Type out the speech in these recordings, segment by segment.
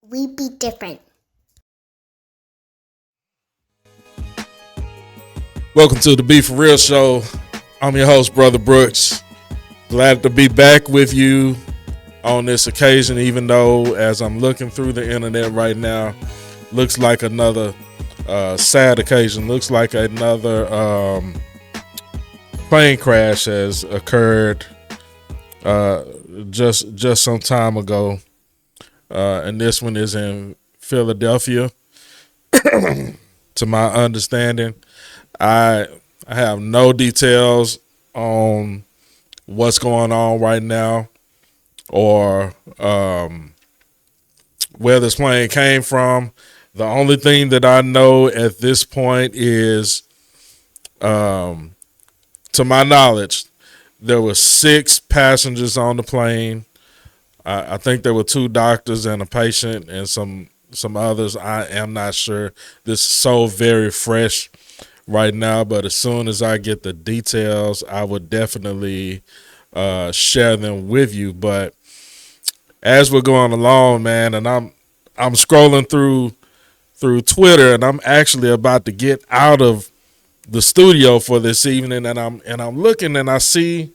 We be different. Welcome to the Be For Real Show. I'm your host, Brother Brooks. Glad to be back with you on this occasion, even though as I'm looking through the internet right now, looks like another sad occasion. Looks like another plane crash has occurred just some time ago. And this one is in Philadelphia, to my understanding. I have no details on what's going on right now or where this plane came from. The only thing that I know at this point is, to my knowledge, there were 6 passengers on the plane. I think there were 2 doctors and a patient and some others. I am not sure. This is so very fresh right now, but as soon as I get the details, I would definitely share them with you. But as we're going along, man, and I'm scrolling through Twitter, and I'm actually about to get out of the studio for this evening, and I'm looking, and I see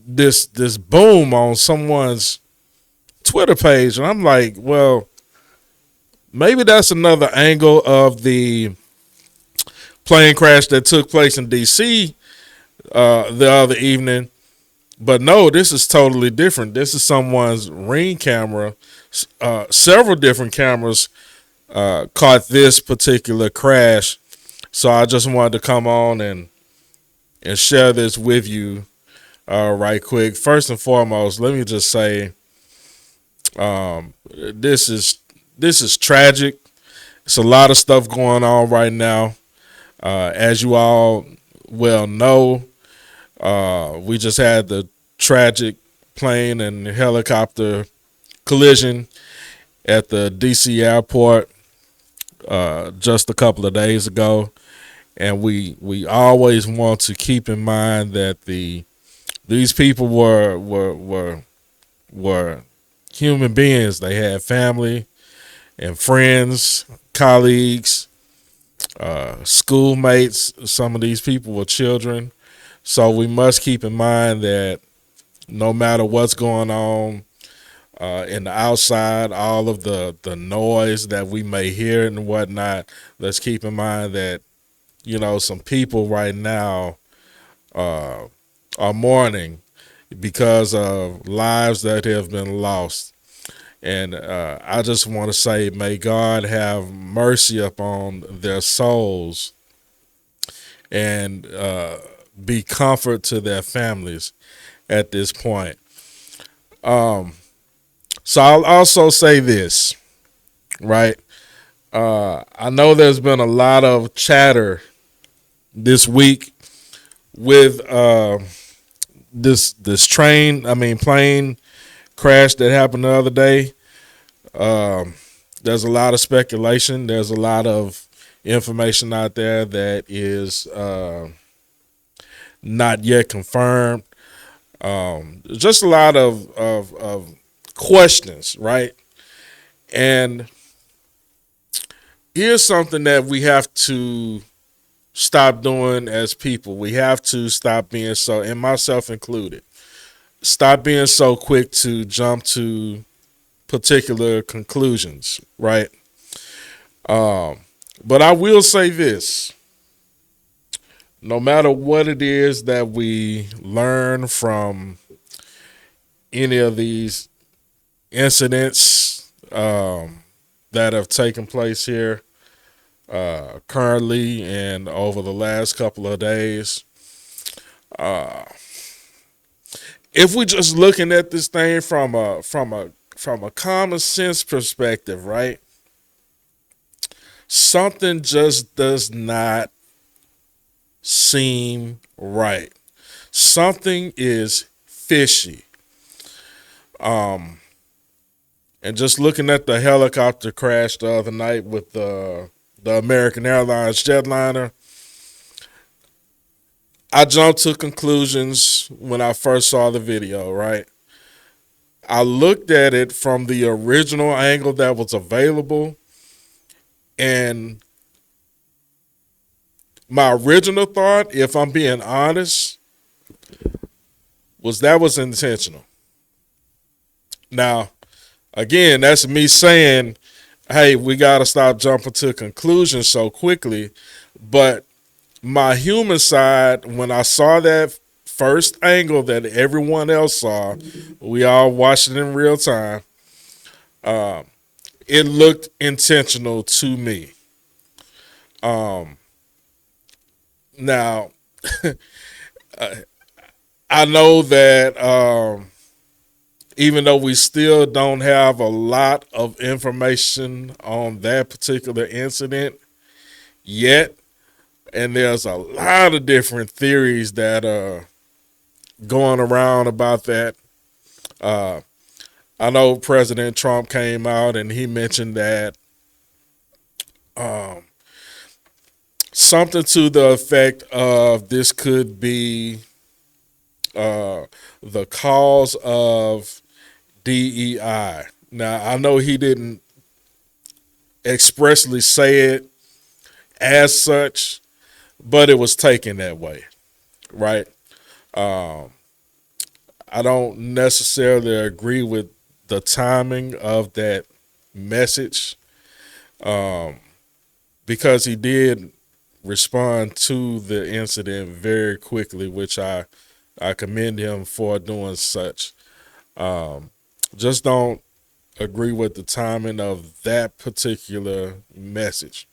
this boom on someone's Twitter page, and I'm like, well, maybe that's another angle of the plane crash that took place in D.C. The other evening. But no, this is totally different. This is someone's Ring camera. Several different cameras caught this particular crash. So I just wanted to come on and share this with you right quick. First and foremost, let me just say this is tragic. It's a lot of stuff going on right now. As you all well know, we just had the tragic plane and helicopter collision at the D.C. airport just a couple of days ago. And we always want to keep in mind that these people were human beings. They had family and friends, colleagues, schoolmates. Some of these people were children. So we must keep in mind that no matter what's going on in the outside, all of the noise that we may hear and whatnot, let's keep in mind that, some people right now are mourning because of lives that have been lost. And I just want to say, may God have mercy upon their souls and be comfort to their families at this point. So I'll also say this, right? I know there's been a lot of chatter this week with this plane crash that happened the other day. There's a lot of speculation. There's a lot of information out there that is not yet confirmed. Just a lot of questions, right? And here's something that we have to stop doing as people. We have to stop being so, and myself included, stop being so quick to jump to particular conclusions, right? But I will say this. No matter what it is that we learn from any of these incidents that have taken place here currently and over the last couple of days, if we're just looking at this thing from a common sense perspective, right? Something just does not seem right. Something is fishy. And just looking at the helicopter crash the other night with the American Airlines jetliner, I jumped to conclusions when I first saw the video, right? I looked at it from the original angle that was available, and my original thought, if I'm being honest, was that was intentional. Now, again, that's me saying, hey, we got to stop jumping to conclusions so quickly. But my human side, when I saw that first angle that everyone else saw, we all watched it in real time, it looked intentional to me. Now, I know that even though we still don't have a lot of information on that particular incident yet, and there's a lot of different theories that are going around about that. I know President Trump came out and he mentioned that something to the effect of this could be the cause of DEI. Now, I know he didn't expressly say it as such, but it was taken that way, right? I don't necessarily agree with the timing of that message because he did respond to the incident very quickly, which I commend him for doing such. Just don't agree with the timing of that particular message.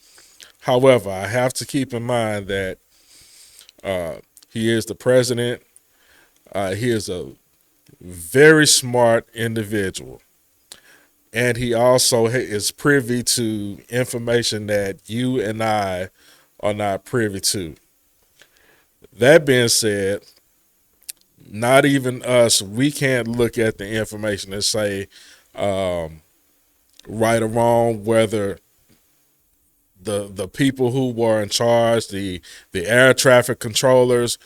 However, I have to keep in mind that he is the president. He is a very smart individual. And he also is privy to information that you and I are not privy to. That being said, not even us, we can't look at the information and say right or wrong, whether the people who were in charge, the air traffic controllers,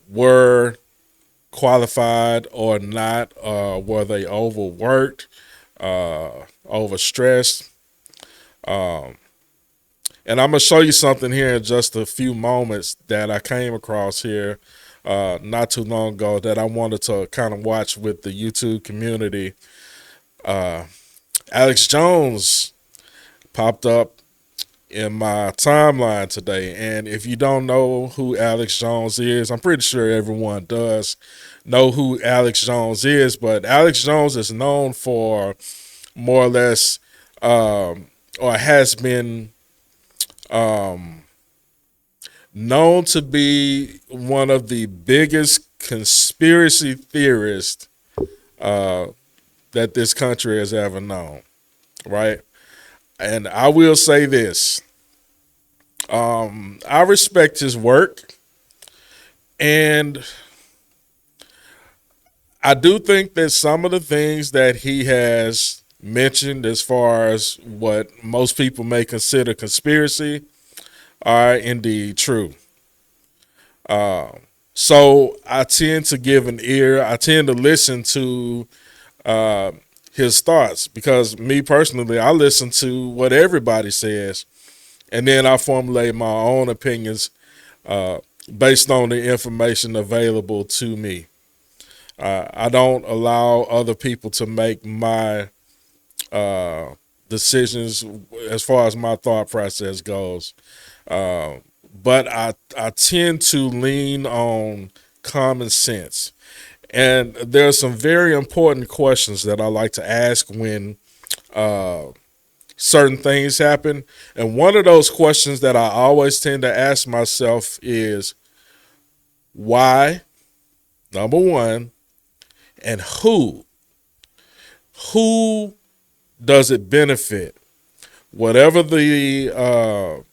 were qualified or not, were they overworked, overstressed. And I'm going to show you something here in just a few moments that I came across here not too long ago that I wanted to kind of watch with the YouTube community. Alex Jones popped up in my timeline today. And if you don't know who Alex Jones is, I'm pretty sure everyone does know who Alex Jones is, but Alex Jones is known for more or less, or has been known to be one of the biggest conspiracy theorists that this country has ever known, right? And I will say this. I respect his work, and I do think that some of the things that he has mentioned as far as what most people may consider conspiracy are indeed true. So I tend to give an ear. I tend to listen to his thoughts because me personally, I listen to what everybody says, and then I formulate my own opinions based on the information available to me. I don't allow other people to make my decisions as far as my thought process goes. But I tend to lean on common sense. And there are some very important questions that I like to ask when certain things happen. And one of those questions that I always tend to ask myself is why, number one, and who? Who does it benefit? Whatever the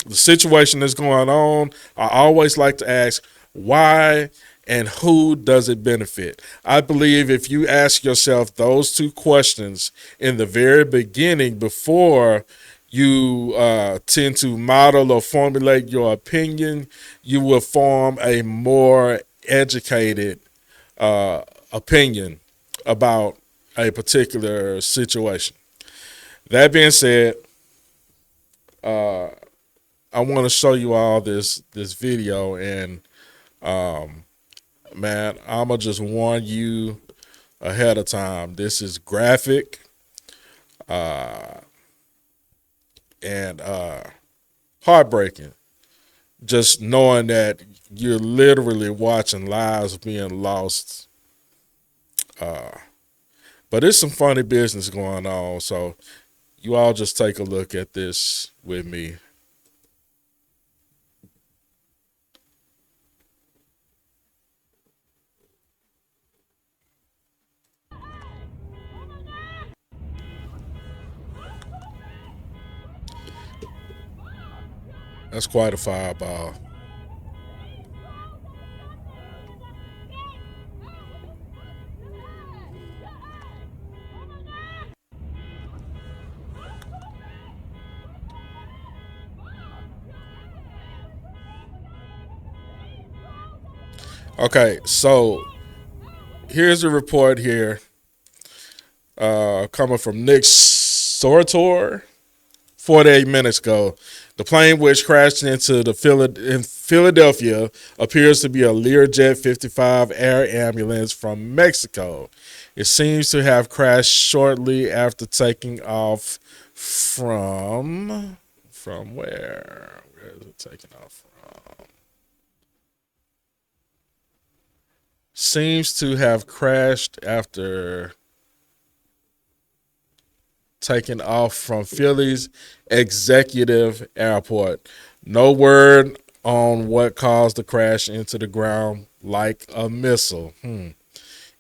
situation that's going on, I always like to ask why and who does it benefit? I believe if you ask yourself those two questions in the very beginning before you tend to model or formulate your opinion, you will form a more educated opinion about a particular situation. That being said, I want to show you all this video, and man, I'ma just warn you ahead of time. This is graphic and heartbreaking. Just knowing that you're literally watching lives being lost. But there's some funny business going on, so you all just take a look at this with me. That's quite a fireball. Okay, so here's a report here coming from Nick Sortor 48 minutes ago. The plane which crashed into in Philadelphia appears to be a Learjet 55 air ambulance from Mexico. It seems to have crashed shortly after taking off from where? Where is it taking off from? Seems to have crashed after taking off from Philly's executive airport. No word on what caused the crash into the ground, like a missile.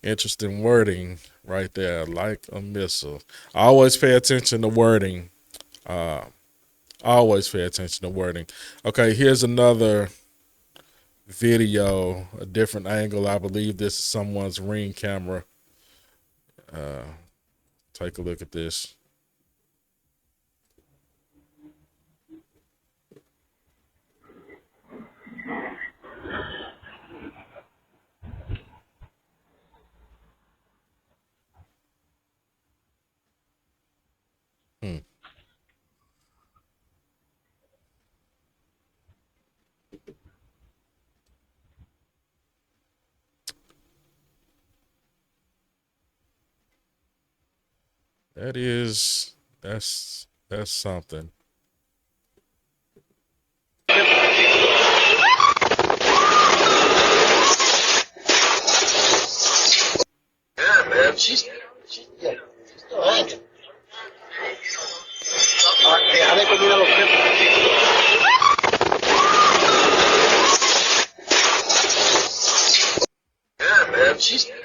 Interesting wording right there, like a missile. I always pay attention to wording. Always pay attention to wording. Okay, here's another video, a different angle. I believe this is someone's Ring camera. Take a look at this. That's something. Yeah, man. Yeah, she's still hanging. Déjale comida a los Yeah, man. Yeah, she's still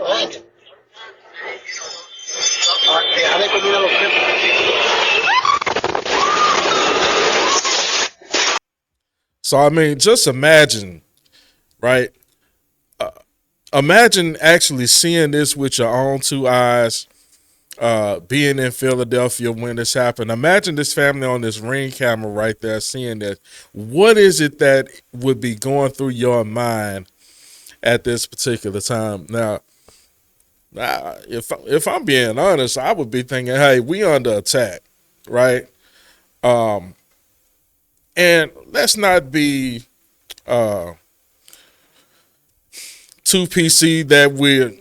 hanging. Déjale comida a los So I mean, just imagine, right? Imagine actually seeing this with your own two eyes, being in Philadelphia when this happened. Imagine this family on this Ring camera right there seeing that. What is it that would be going through your mind at this particular time? Now, if I'm being honest, I would be thinking, hey, we under attack, right? And let's not be too PC that we're,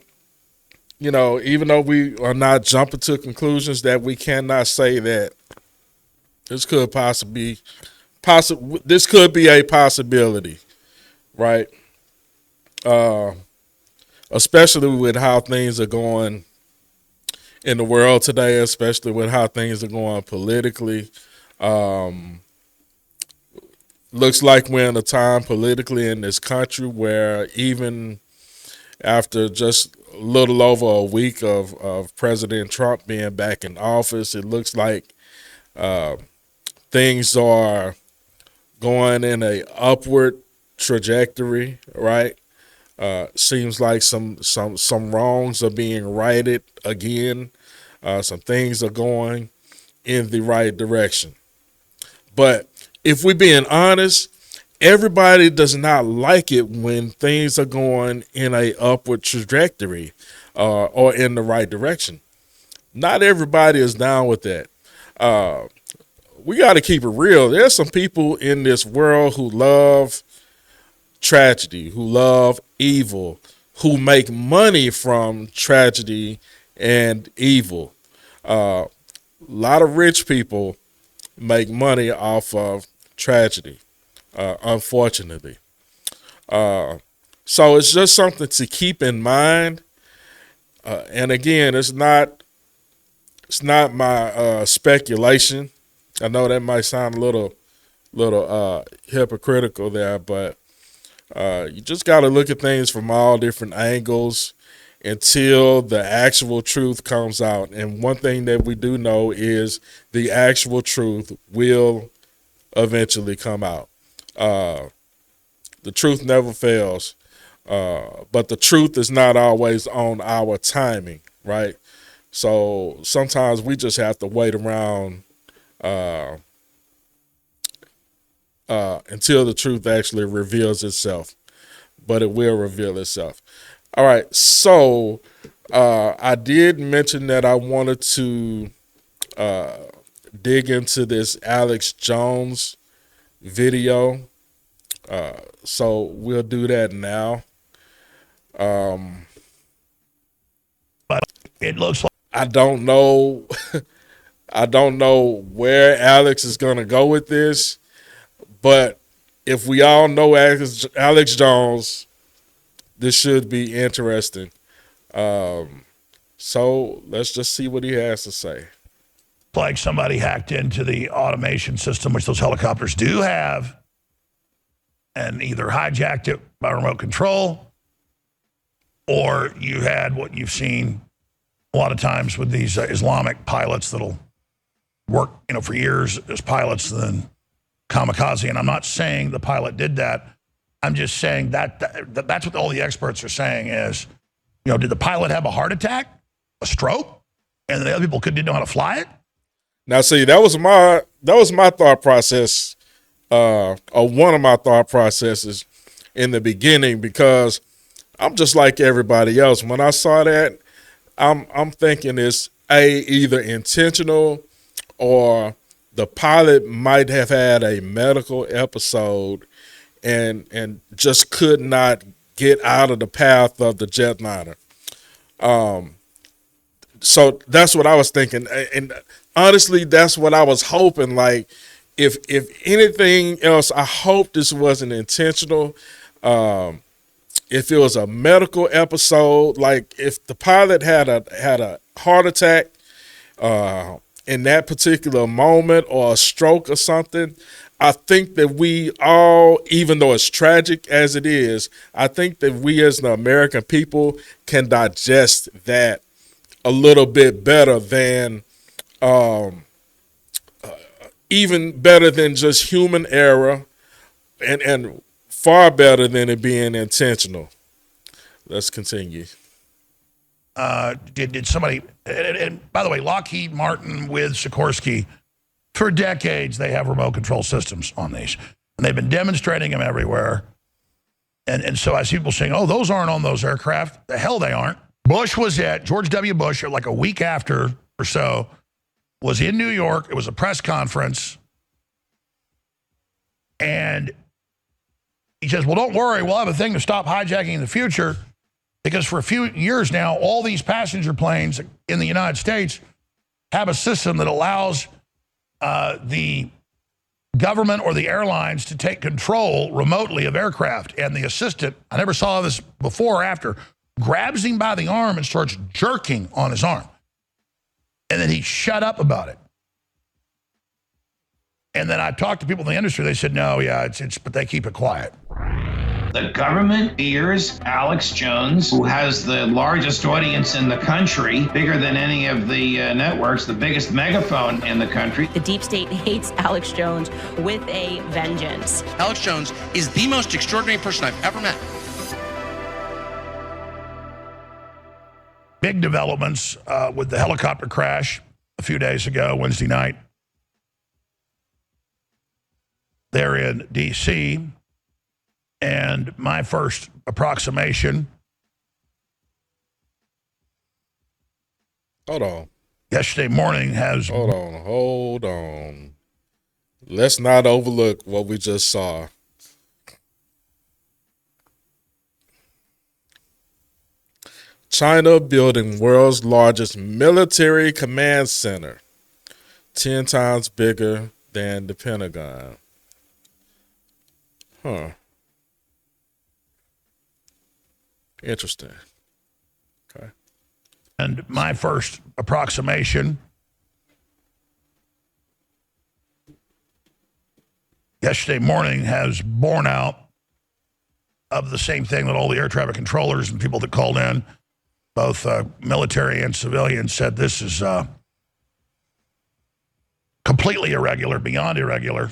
even though we are not jumping to conclusions, that we cannot say that this could this could be a possibility, right? Especially with how things are going in the world today, especially with how things are going politically. Looks like we're in a time politically in this country where even after just a little over a week of President Trump being back in office, it looks like things are going in a upward trajectory, right? Seems like some wrongs are being righted again. Some things are going in the right direction. But if we're being honest, everybody does not like it when things are going in a upward trajectory or in the right direction. Not everybody is down with that. We got to keep it real. There's some people in this world who love tragedy, who love evil, who make money from tragedy and evil. A lot of rich people make money off of tragedy, unfortunately. So it's just something to keep in mind. And again, it's not my speculation. I know that might sound a little hypocritical there, but you just got to look at things from all different angles until the actual truth comes out. And one thing that we do know is the actual truth will eventually come out. The truth never fails, but the truth is not always on our timing, right? So sometimes we just have to wait around until the truth actually reveals itself, but it will reveal itself. All right, so I did mention that I wanted to dig into this Alex Jones video, so we'll do that now. But it looks like I don't know. I don't know where Alex is going to go with this, but if we all know Alex Jones, this should be interesting. So let's just see what he has to say. somebody hacked into the automation system, which those helicopters do have, and either hijacked it by remote control, or you had what you've seen a lot of times with these Islamic pilots that'll work, for years as pilots, then kamikaze. And I'm not saying the pilot did that. I'm just saying that's what all the experts are saying is, did the pilot have a heart attack, a stroke, and the other people didn't know how to fly it? Now, see, that was my thought process, or one of my thought processes in the beginning, because I'm just like everybody else. When I saw that, I'm thinking it's either intentional or the pilot might have had a medical episode and just could not get out of the path of the jetliner. So that's what I was thinking, and honestly, that's what I was hoping. Like, if anything else, I hope this wasn't intentional. If it was a medical episode, like if the pilot had a heart attack in that particular moment, or a stroke or something, I think that we all, even though it's tragic as it is, I think that we as the American people can digest that a little bit better than, even better than just human error, and far better than it being intentional. Let's continue. Did somebody, and by the way, Lockheed Martin with Sikorsky, for decades, they have remote control systems on these. And they've been demonstrating them everywhere. And so I see people saying, oh, those aren't on those aircraft. The hell they aren't. George W. Bush, like a week after or so, was in New York. It was a press conference. And he says, well, don't worry. We'll have a thing to stop hijacking in the future, because for a few years now, all these passenger planes in the United States have a system that allows the government or the airlines to take control remotely of aircraft. And the assistant, I never saw this before or after, grabs him by the arm and starts jerking on his arm. And then he shut up about it. And then I talked to people in the industry. They said, no, yeah, but they keep it quiet. The government fears Alex Jones, who has the largest audience in the country, bigger than any of the networks, the biggest megaphone in the country. The deep state hates Alex Jones with a vengeance. Alex Jones is the most extraordinary person I've ever met. Big developments with the helicopter crash a few days ago, Wednesday night. There in D.C., And my first approximation Hold on. yesterday morning has Hold on. Let's not overlook what we just saw. China building world's largest military command center, 10 times bigger than the Pentagon. Huh. Interesting. Okay. and my first approximation yesterday morning has borne out of the same thing that all the air traffic controllers and people that called in, both military and civilian, said this is completely irregular, beyond irregular.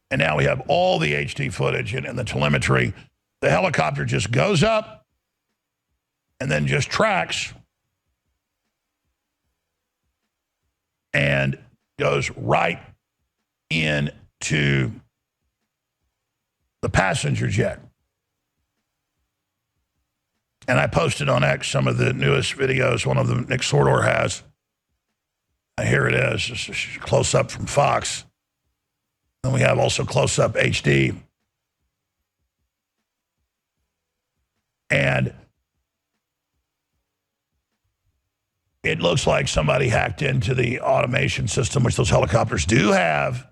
And now we have all the HD footage and the telemetry. The helicopter just goes up and then just tracks and goes right into the passenger jet. And I posted on X some of the newest videos. One of them Nick Sordor has. Here it is, just close up from Fox. Then we have also close up HD. And it looks like somebody hacked into the automation system, which those helicopters do have,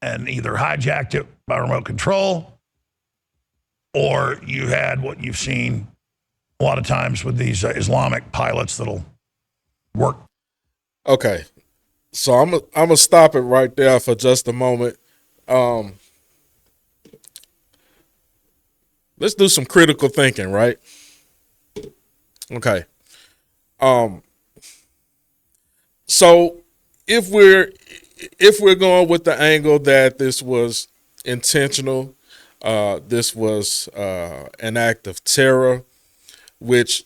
and either hijacked it by remote control, or you had what you've seen a lot of times with these Islamic pilots that'll work. Okay. So I'm gonna stop it right there for just a moment. Let's do some critical thinking, right? Okay. So if we're going with the angle that this was intentional, this was an act of terror, which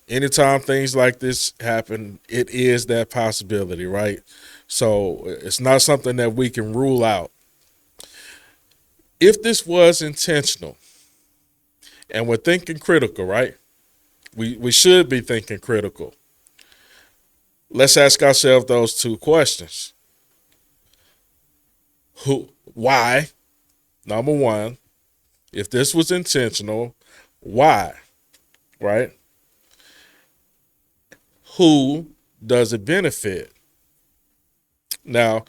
anytime things like this happen, it is that possibility, right? So it's not something that we can rule out. If this was intentional, and we're thinking critical, right? We should be thinking critical. Let's ask ourselves those two questions. Why? Number one, if this was intentional, why? Right? Who does it benefit? Now,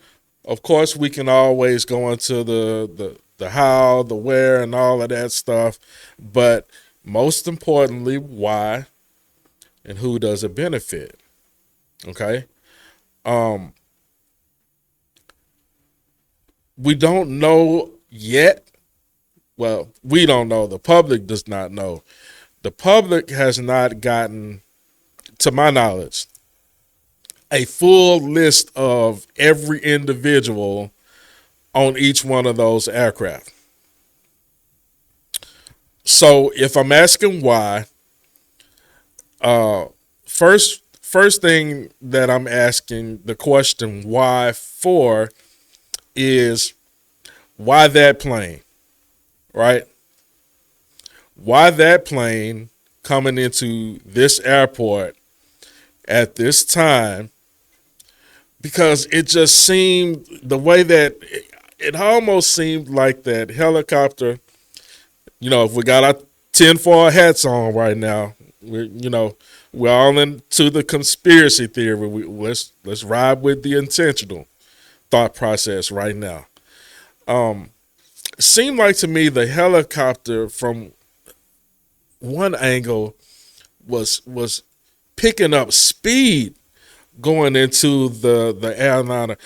of course, we can always go into the how, the where, and all of that stuff. But most importantly, why and who does it benefit? Okay? We don't know yet. Well, we don't know. The public does not know. The public has not gotten, to my knowledge, a full list of every individual on each one of those aircraft. So if I'm asking why, first thing that I'm asking the question why for is why that plane, right? Why that plane coming into this airport at this time? Because it just seemed the way that it almost seemed like that helicopter, if we got our tinfoil hats on right now, we're all into the conspiracy theory. Let's ride with the intentional thought process right now. It seemed like to me the helicopter from one angle was picking up speed going into the airliner.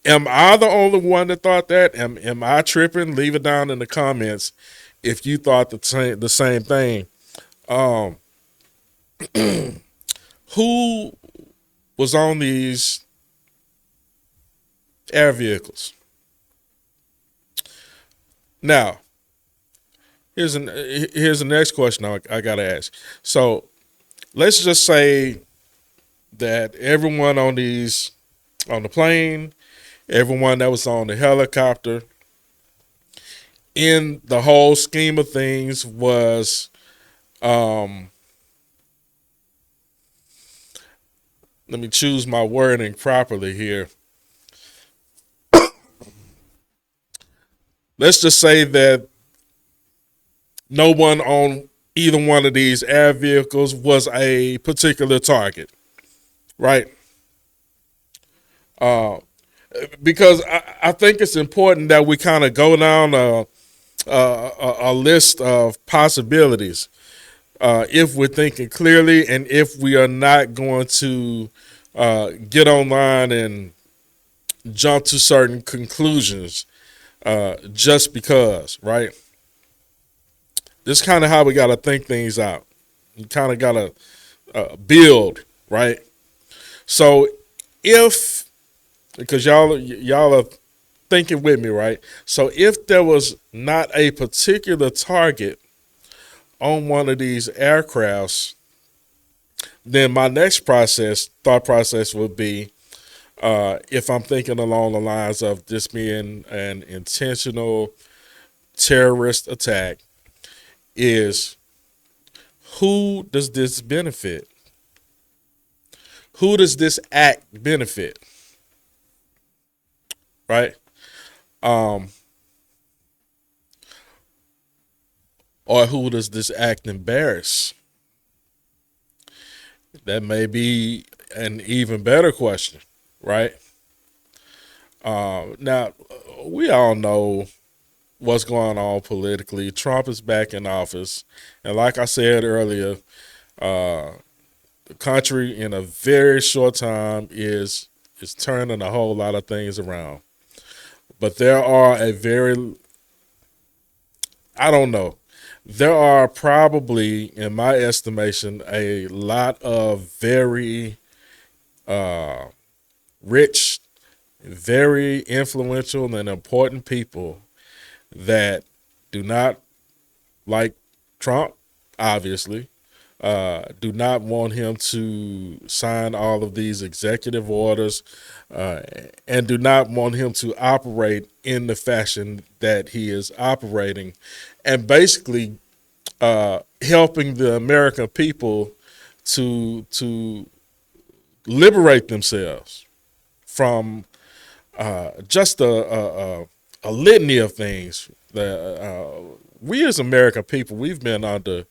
Am I the only one that thought that? Am I tripping? Leave it down in the comments if you thought the same thing. Who was on these air vehicles? Now, here's the next question I got to ask. So let's just say that everyone on the plane, everyone that was on the helicopter, in the whole scheme of things was let me choose my wording properly here. Let's just say that no one on either one of these air vehicles was a particular target, right? Because I think it's important that we kind of go down a list of possibilities if we're thinking clearly and if we are not going to get online and jump to certain conclusions just because, right? This is kind of how we got to think things out. You kind of got to build, right? So if, because y'all are thinking with me, right? So if there was not a particular target on one of these aircrafts, then my next thought process would be, if I'm thinking along the lines of this being an intentional terrorist attack, is who does this benefit? Who does this act benefit? Right? Or who does this act embarrass? That may be an even better question, right? Now, we all know what's going on politically. Trump is back in office. And like I said earlier, the country in a very short time is turning a whole lot of things around. But there are there are probably, in my estimation, a lot of very rich, very influential and important people that do not like Trump, obviously, do not want him to sign all of these executive orders, and do not want him to operate in the fashion that he is operating, and basically helping the American people to liberate themselves from just a litany of things that we as American people, we've been under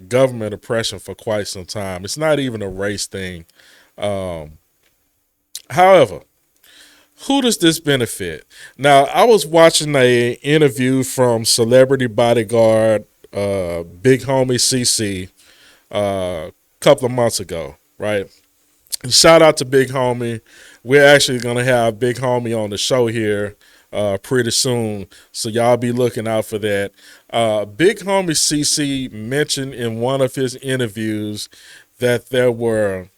government oppression for quite some time. It's not even a race thing. However, who does this benefit? Now, I was watching a interview from celebrity bodyguard Big Homie CC a couple of months ago, right? Shout out to Big Homie. We're actually going to have Big Homie on the show here pretty soon, so y'all be looking out for that. Big Homie CC mentioned in one of his interviews that there were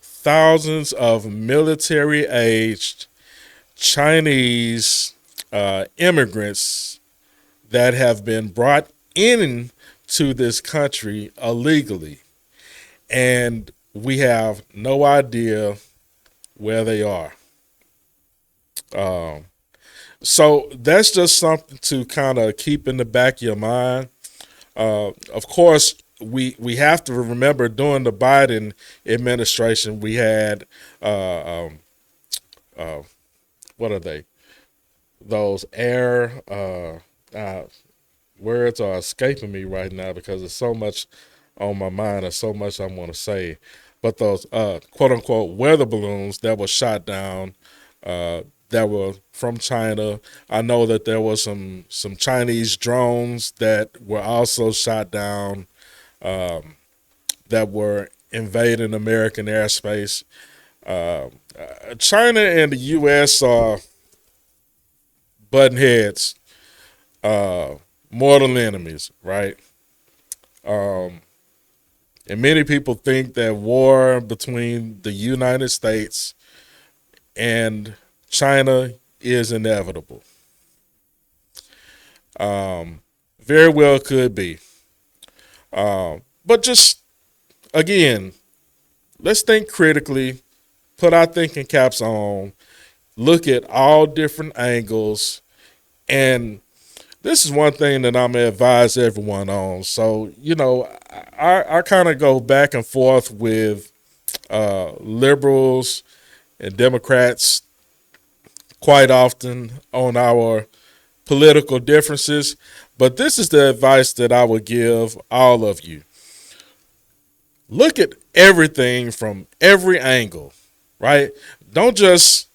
thousands of military-aged Chinese immigrants that have been brought in to this country illegally, and we have no idea where they are. So that's just something to kind of keep in the back of your mind. Of course, we have to remember during the Biden administration, we had what are they? Those air words are escaping me right now because there's so much on my mind and so much I want to say. But those quote unquote weather balloons that were shot down, that were from China. I know that there was some Chinese drones that were also shot down, that were invading American airspace. China and the U.S. are butting heads, mortal enemies, right? And many people think that war between the United States and China is inevitable. Very well could be. But just, again, let's think critically, put our thinking caps on, look at all different angles, and this is one thing that I'm gonna advise everyone on. So, I kind of go back and forth with liberals and Democrats quite often on our political differences, but this is the advice that I would give all of you. Look at everything from every angle, right? Don't just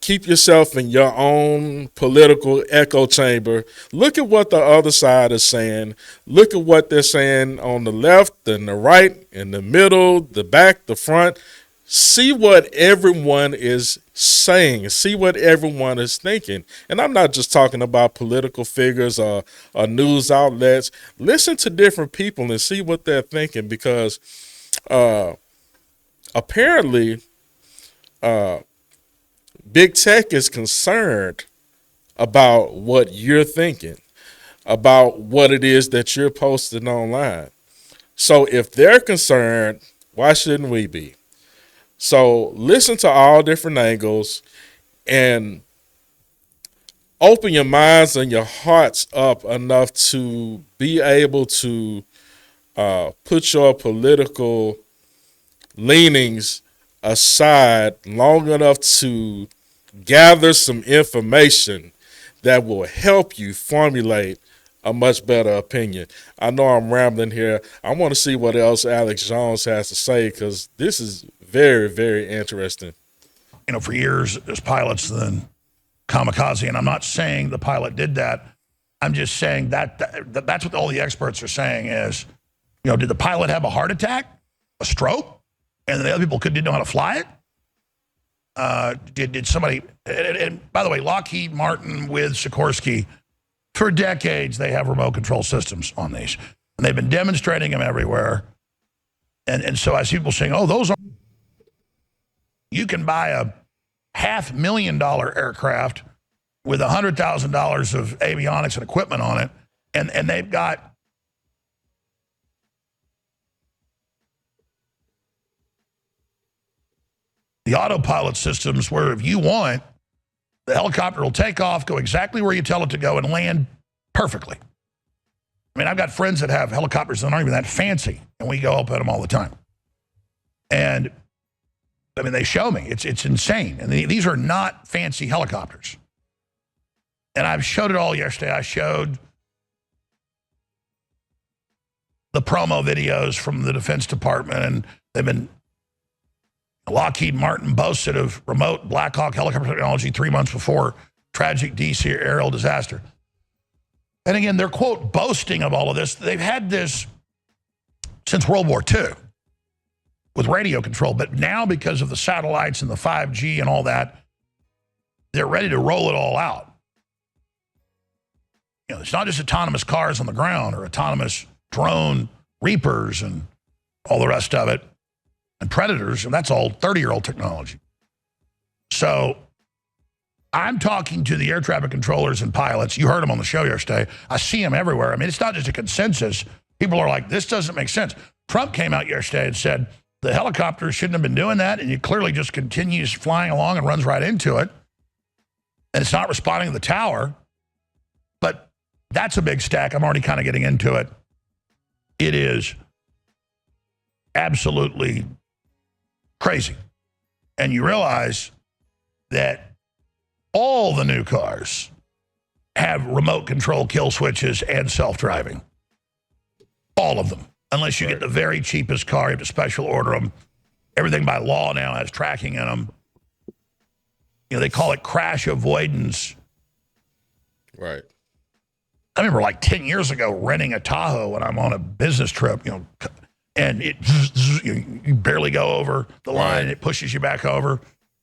keep yourself in your own political echo chamber. Look at what the other side is saying. Look at what they're saying on the left and the right, in the middle, the back, the front. See what everyone is saying. See what everyone is thinking. And I'm not just talking about political figures or news outlets. Listen to different people and see what they're thinking, because apparently big tech is concerned about what you're thinking, about what it is that you're posting online. So if they're concerned, why shouldn't we be? So listen to all different angles and open your minds and your hearts up enough to be able to put your political leanings aside long enough to gather some information that will help you formulate a much better opinion. I know I'm rambling here. I want to see what else Alex Jones has to say, because this is very, very interesting. For years as pilots, then kamikaze, and I'm not saying the pilot did that. I'm just saying that's what all the experts are saying is, did the pilot have a heart attack, a stroke, and the other people didn't know how to fly it? Did somebody, and by the way, Lockheed Martin with Sikorsky, for decades, they have remote control systems on these. And they've been demonstrating them everywhere. And so I see people saying, oh, those are, you can buy a $500,000 aircraft with $100,000 of avionics and equipment on it. And they've got the autopilot systems where if you want, the helicopter will take off, go exactly where you tell it to go, and land perfectly. I mean, I've got friends that have helicopters that aren't even that fancy, and we go up at them all the time. And, I mean, they show me. It's insane. And these are not fancy helicopters. And I've showed it all yesterday. I showed the promo videos from the Defense Department, and they've been, Lockheed Martin boasted of remote Black Hawk helicopter technology 3 months before tragic D.C. aerial disaster. And again, they're, quote, boasting of all of this. They've had this since World War II with radio control. But now, because of the satellites and the 5G and all that, they're ready to roll it all out. It's not just autonomous cars on the ground or autonomous drone Reapers and all the rest of it. And Predators, and that's all 30-year-old technology. So I'm talking to the air traffic controllers and pilots. You heard them on the show yesterday. I see them everywhere. I mean, it's not just a consensus. People are like, this doesn't make sense. Trump came out yesterday and said the helicopters shouldn't have been doing that, and it clearly just continues flying along and runs right into it. And it's not responding to the tower. But that's a big stack. I'm already kind of getting into it. It is absolutely crazy. And you realize that all the new cars have remote control kill switches and self-driving. All of them. Unless you get the very cheapest car, you have to special order them. Everything by law now has tracking in them. They call it crash avoidance. Right. I remember like 10 years ago renting a Tahoe when I'm on a business trip, and you barely go over the line, and it pushes you back over.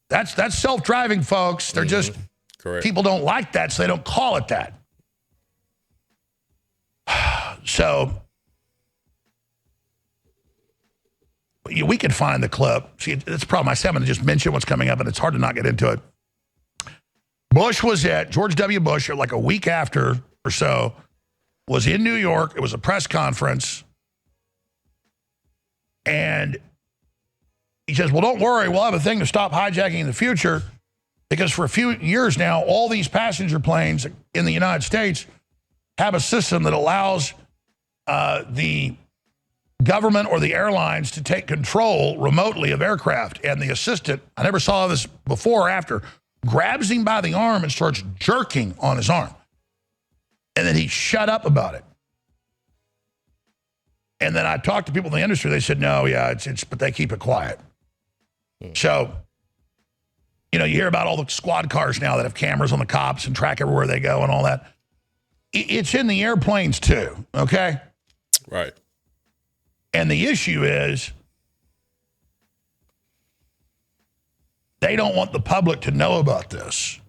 That's self-driving, folks. They're just, correct. People don't like that, so they don't call it that. So we could find the clip. See, that's the problem. I said I'm going to just mention what's coming up, and it's hard to not get into it. George W. Bush, like a week after or so, was in New York. It was a press conference. And he says, well, don't worry. We'll have a thing to stop hijacking in the future. Because for a few years now, all these passenger planes in the United States have a system that allows the government or the airlines to take control remotely of aircraft. And the assistant, I never saw this before or after, grabs him by the arm and starts jerking on his arm. And then he shut up about it. And then I talked to people in the industry. They said, no, yeah, it's but they keep it quiet. So, you hear about all the squad cars now that have cameras on the cops and track everywhere they go and all that. It's in the airplanes too, okay? Right. And the issue is they don't want the public to know about this.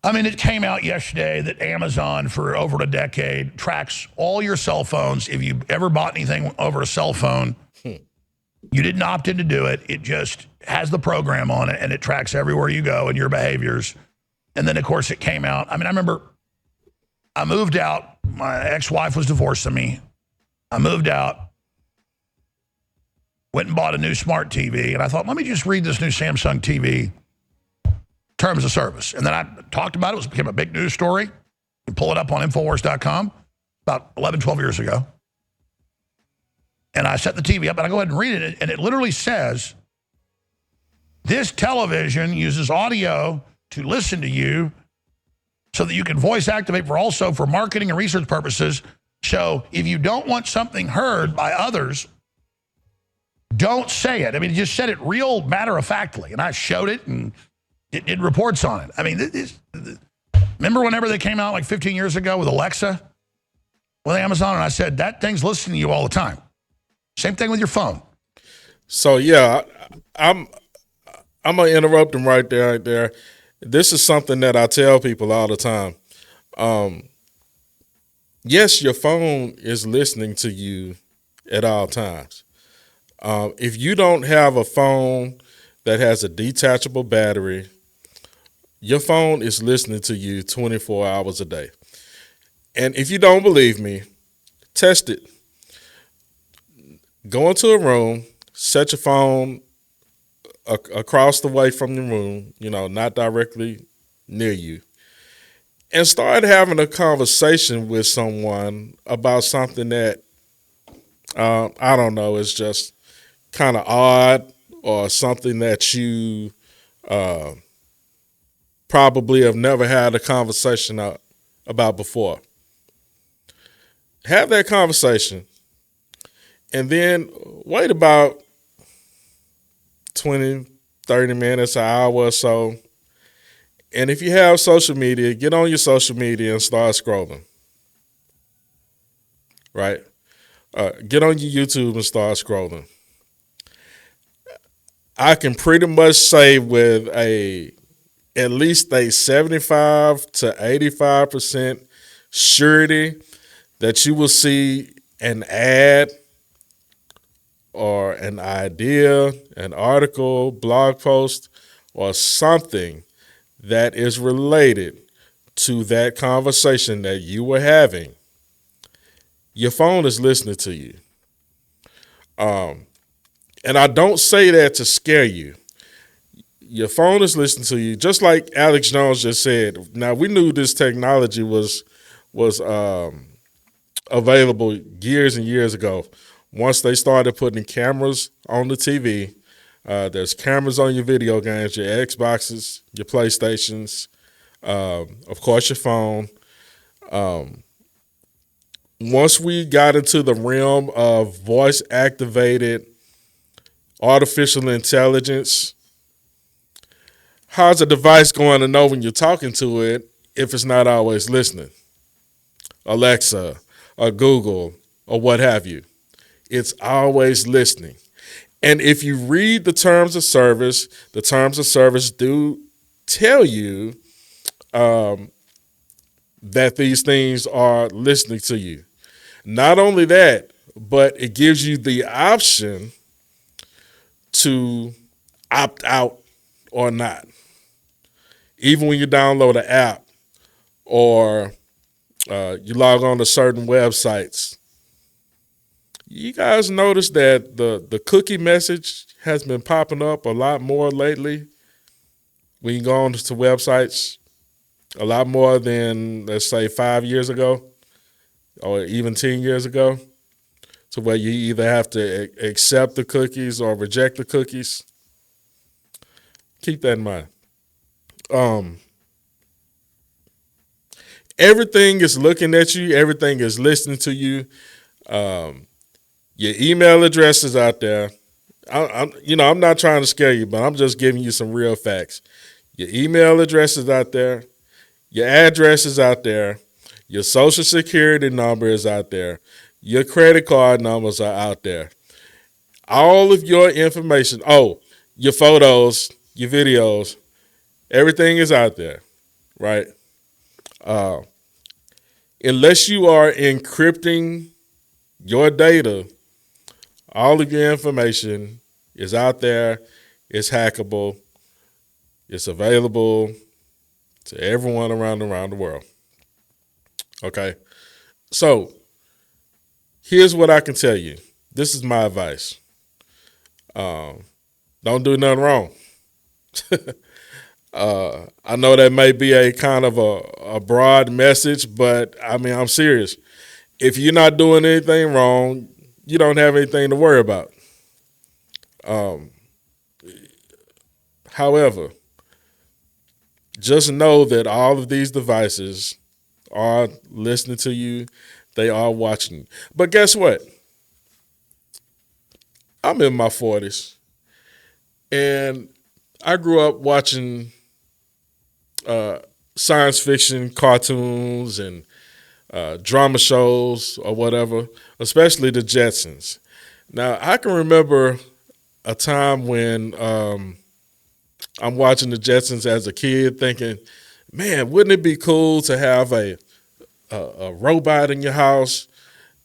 I mean, it came out yesterday that Amazon, for over a decade, tracks all your cell phones. If you ever bought anything over a cell phone, you didn't opt in to do it. It just has the program on it, and it tracks everywhere you go and your behaviors. And then, of course, it came out. I mean, I remember I moved out. My ex-wife was divorcing me. I moved out, went and bought a new smart TV, and I thought, let me just read this new Samsung TV terms of service. And then I talked about it. It became a big news story. You pull it up on Infowars.com about 11, 12 years ago. And I set the TV up, and I go ahead and read it, and it literally says, this television uses audio to listen to you so that you can voice activate for marketing and research purposes. So if you don't want something heard by others, don't say it. I mean, it just said it real matter-of-factly, and I showed it, and it did reports on it. I mean, remember whenever they came out like 15 years ago with Alexa, with Amazon, and I said, that thing's listening to you all the time. Same thing with your phone. So, yeah, I'm going to interrupt him right there. This is something that I tell people all the time. Yes, your phone is listening to you at all times. If you don't have a phone that has a detachable battery, your phone is listening to you 24 hours a day. And if you don't believe me, test it. Go into a room, set your phone across the way from the room, not directly near you, and start having a conversation with someone about something that, I don't know, is just kind of odd or something that you probably have never had a conversation about before. Have that conversation. And then wait about 20, 30 minutes, an hour or so. And if you have social media, get on your social media and start scrolling. Right? Get on your YouTube and start scrolling. I can pretty much say with at least a 75 to 85% surety that you will see an ad or an idea, an article, blog post, or something that is related to that conversation that you were having. Your phone is listening to you. And I don't say that to scare you. Your phone is listening to you, just like Alex Jones just said. Now, we knew this technology was available years and years ago. Once they started putting cameras on the TV, there's cameras on your video games, your Xboxes, your PlayStations, of course your phone. Once we got into the realm of voice-activated artificial intelligence, how's a device going to know when you're talking to it if it's not always listening? Alexa or Google or what have you. It's always listening. And if you read the terms of service do tell you that these things are listening to you. Not only that, but it gives you the option to opt out or not. Even when you download an app or you log on to certain websites, you guys notice that the cookie message has been popping up a lot more lately? we can go on to websites a lot more than, let's say, 5 years ago or even 10 years ago, to where you either have to accept the cookies or reject the cookies. Keep that in mind. Everything is looking at you. Everything is listening to you. Your email address is out there. I'm not trying to scare you, but I'm just giving you some real facts. Your email address is out there. Your address is out there. Your social security number is out there. Your credit card numbers are out there. All of your information, your photos, your videos, everything is out there, right? Unless you are encrypting your data, all of your information is out there. It's hackable. It's available to everyone around the world. Okay? So, here's what I can tell you. This is my advice. Don't do nothing wrong. I know that may be a kind of a broad message, but I mean, I'm serious. If you're not doing anything wrong, you don't have anything to worry about. However, just know that all of these devices are listening to you. They are watching you. But guess what? I'm in my 40s, and I grew up watching science fiction cartoons and drama shows or whatever, especially the Jetsons. Now, I can remember a time when I'm watching the Jetsons as a kid thinking, man, wouldn't it be cool to have a robot in your house,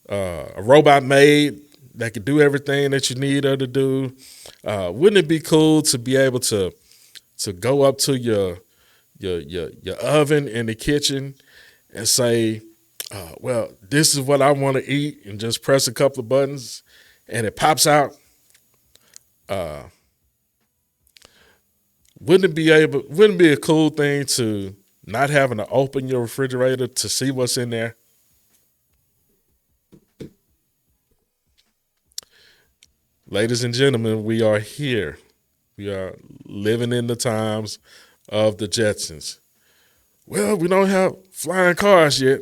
a robot maid that could do everything that you need her to do? Wouldn't it be cool to be able to go up to your oven in the kitchen and say, well, this is what I want to eat, and just press a couple of buttons and it pops out? Wouldn't it be a cool thing to not having to open your refrigerator to see what's in there? Ladies and gentlemen, we are here. We are living in the times of the Jetsons. Well, we don't have flying cars yet.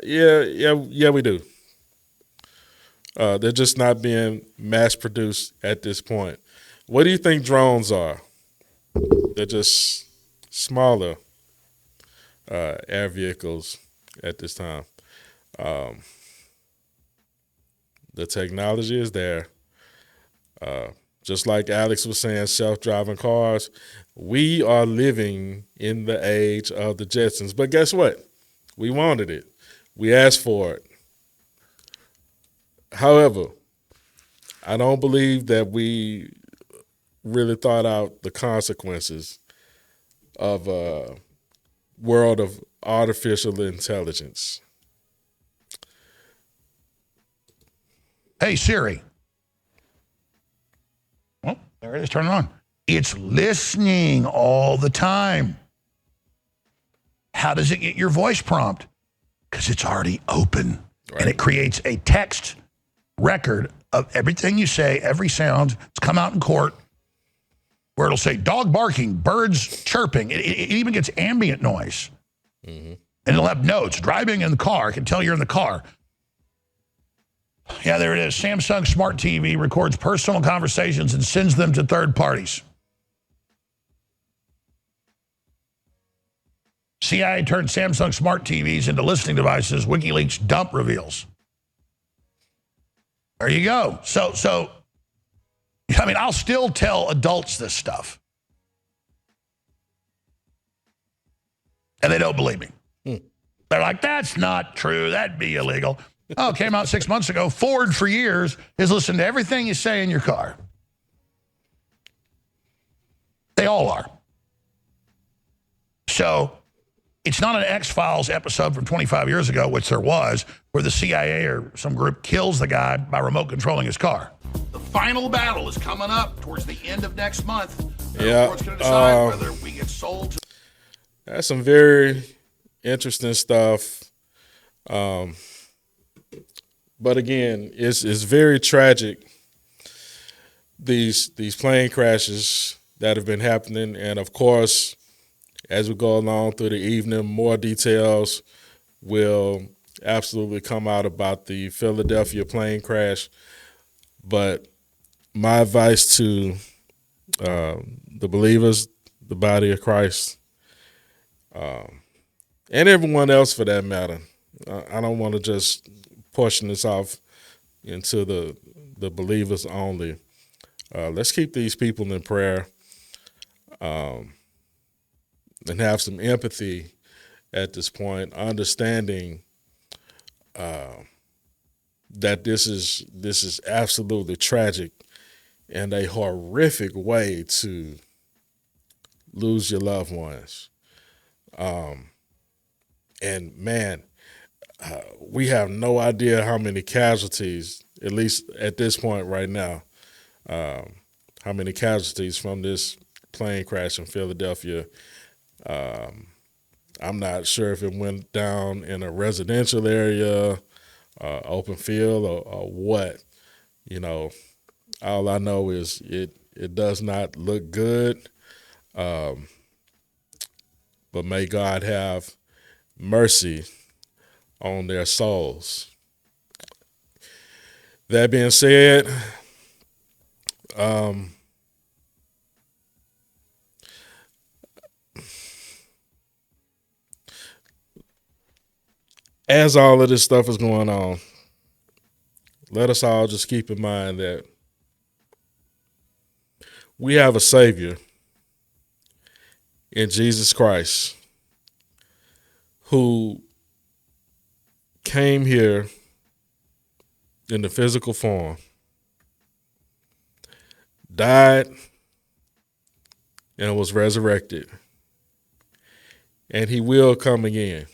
Yeah, we do. They're just not being mass produced at this point. What do you think drones are? They're just smaller air vehicles at this time. The technology is there. Just like Alex was saying, self-driving cars, we are living in the age of the Jetsons. But guess what? We wanted it. We asked for it. However, I don't believe that we really thought out the consequences of a world of artificial intelligence. Hey, Siri. Well, there it is. Turn it on. It's listening all the time. How does it get your voice prompt? Because it's already open. Right. And it creates a text record of everything you say, every sound. It's come out in court where it'll say dog barking, birds chirping. It even gets ambient noise. Mm-hmm. And it'll have notes. Driving in the car. I can tell you're in the car. Yeah, there it is. Samsung Smart TV records personal conversations and sends them to third parties. CIA turned Samsung Smart TVs into listening devices, WikiLeaks dump reveals. There you go. So, I mean, I'll still tell adults this stuff. And they don't believe me. They're like, that's not true. That'd be illegal. Oh, it came out 6 months ago. Ford, for years, has listened to everything you say in your car. They all are. So it's not an X-Files episode from 25 years ago, which there was, where the CIA or some group kills the guy by remote controlling his car. The final battle is coming up towards the end of next month. Yeah. It's going to decide whether we get sold. sold to. That's some very interesting stuff. But again, it's very tragic. These plane crashes that have been happening, and of course, as we go along through the evening, more details will absolutely come out about the Philadelphia plane crash. But my advice to the believers, the body of Christ, and everyone else for that matter, I don't want to just portion this off into the believers only. Let's keep these people in prayer and have some empathy at this point, understanding that this is absolutely tragic and a horrific way to lose your loved ones. And man, we have no idea how many casualties, at least at this point right now, how many casualties from this plane crash in Philadelphia. I'm not sure if it went down in a residential area, open field, or what. You know, all I know is it does not look good. But may God have mercy on their souls. That being said, as all of this stuff is going on, let us all just keep in mind that we have a Savior in Jesus Christ who came here in the physical form, died, and was resurrected. And he will come again.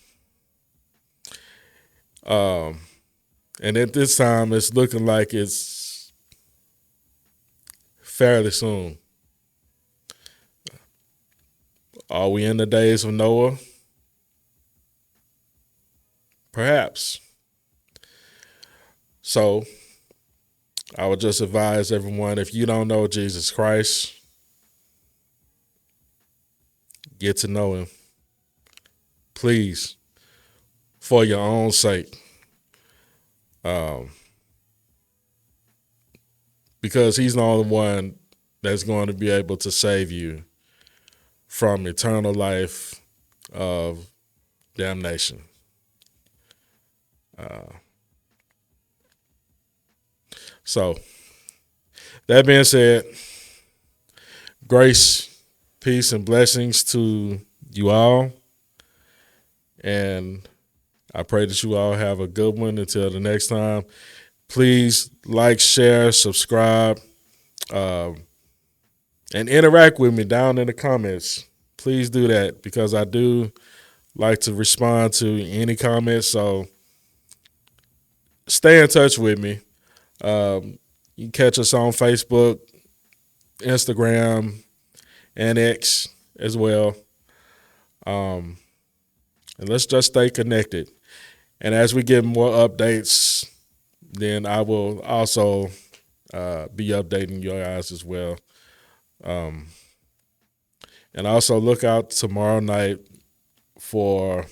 And at this time, it's looking like it's fairly soon. Are we in the days of Noah? Perhaps. So, I would just advise everyone, if you don't know Jesus Christ, get to know him. Please, for your own sake. Because he's the only one that's going to be able to save you from eternal life of damnation. So, that being said, grace, peace, and blessings to you all. And I pray that you all have a good one until the next time. Please like, share, subscribe, and interact with me down in the comments. Please do that because I do like to respond to any comments. So stay in touch with me. You can catch us on Facebook, Instagram, and X as well. And let's just stay connected. And as we get more updates, then I will also be updating you guys as well. And also look out tomorrow night for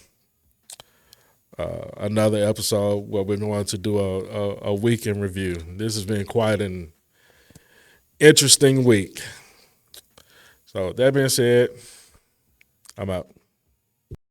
another episode where we're going to do a weekend review. This has been quite an interesting week. So that being said, I'm out.